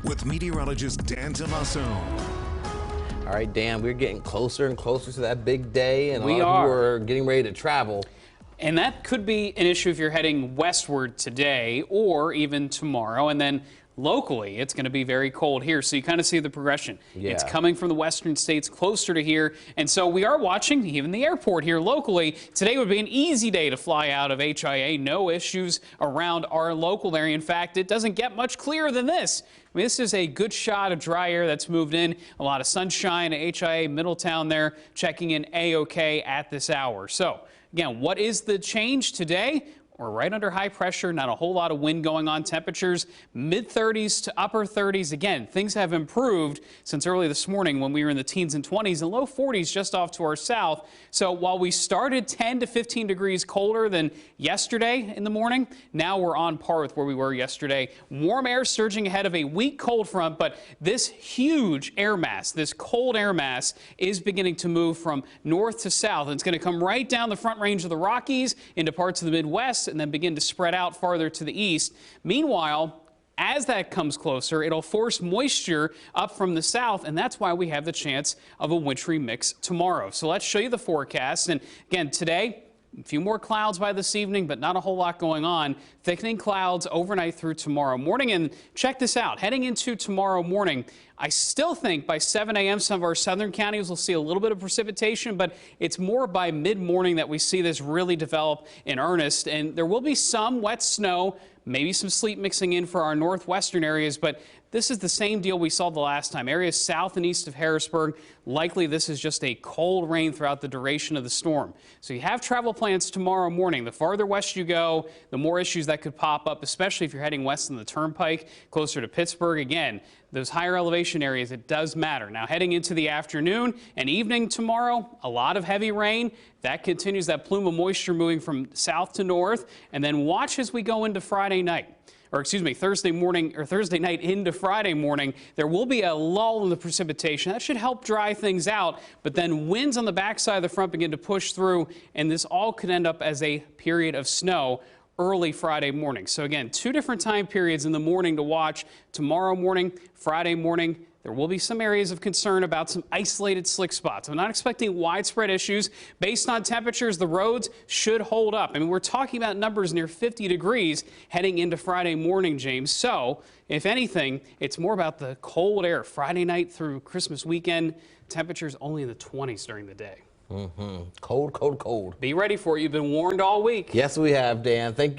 with meteorologist Dan Tomassone. All right, Dan, we're getting closer and closer to that big day, and We a lot of are. people are getting ready to travel. And that could be an issue if you're heading westward today or even tomorrow. And then locally, it's going to be very cold here. So you kind of see the progression. Yeah. It's coming from the western states closer to here. And so we are watching even the airport here locally. Today would be an easy day to fly out of HIA. No issues around our local area. In fact, it doesn't get much clearer than this. I mean, this is a good shot of dry air that's moved in. A lot of sunshine at HIA Middletown there, checking in A-OK at this hour. So again, what is the change today? We're right under high pressure, not a whole lot of wind going on. Temperatures mid-30s to upper 30s. Again, things have improved since early this morning when we were in the teens and 20s and low 40s just off to our south. So while we started 10 to 15 degrees colder than yesterday in the morning, now we're on par with where we were yesterday. Warm air surging ahead of a weak cold front, but this huge air mass, this cold air mass, is beginning to move from north to south. And it's going to come right down the front range of the Rockies into parts of the Midwest, and then begin to spread out farther to the east. Meanwhile, as that comes closer, it'll force moisture up from the south, and that's why we have the chance of a wintry mix tomorrow. So let's show you the forecast. And again, today, a few more clouds by this evening, but not a whole lot going on. Thickening clouds overnight through tomorrow morning. And check this out. Heading into tomorrow morning, I still think by 7 a.m. some of our southern counties will see a little bit of precipitation, but it's more by mid-morning that we see this really develop in earnest. And there will be some wet snow, maybe some sleet mixing in for our northwestern areas, but this is the same deal we saw the last time. Areas south and east of Harrisburg, likely this is just a cold rain throughout the duration of the storm. So you have travel plans tomorrow morning. The farther west you go, the more issues that could pop up, especially if you're heading west on the Turnpike, closer to Pittsburgh. Again, those higher elevation areas, it does matter. Now, heading into the afternoon and evening tomorrow, a lot of heavy rain. That continues, that plume of moisture moving from south to north. And then watch as we go into Friday night. Or excuse me, Thursday morning or Thursday night into Friday morning, there will be a lull in the precipitation. That should help dry things out, but then winds on the backside of the front begin to push through, and this all could end up as a period of snow early Friday morning. So again, two different time periods in the morning to watch. Tomorrow morning, Friday morning, there will be some areas of concern about some isolated slick spots. I'm not expecting widespread issues. Based on temperatures, the roads should hold up. I mean, we're talking about numbers near 50 degrees heading into Friday morning, James. So, if anything, it's more about the cold air. Friday night through Christmas weekend, temperatures only in the 20s during the day. Cold, cold, cold. Be ready for it. You've been warned all week. Yes, we have, Dan. Thank you.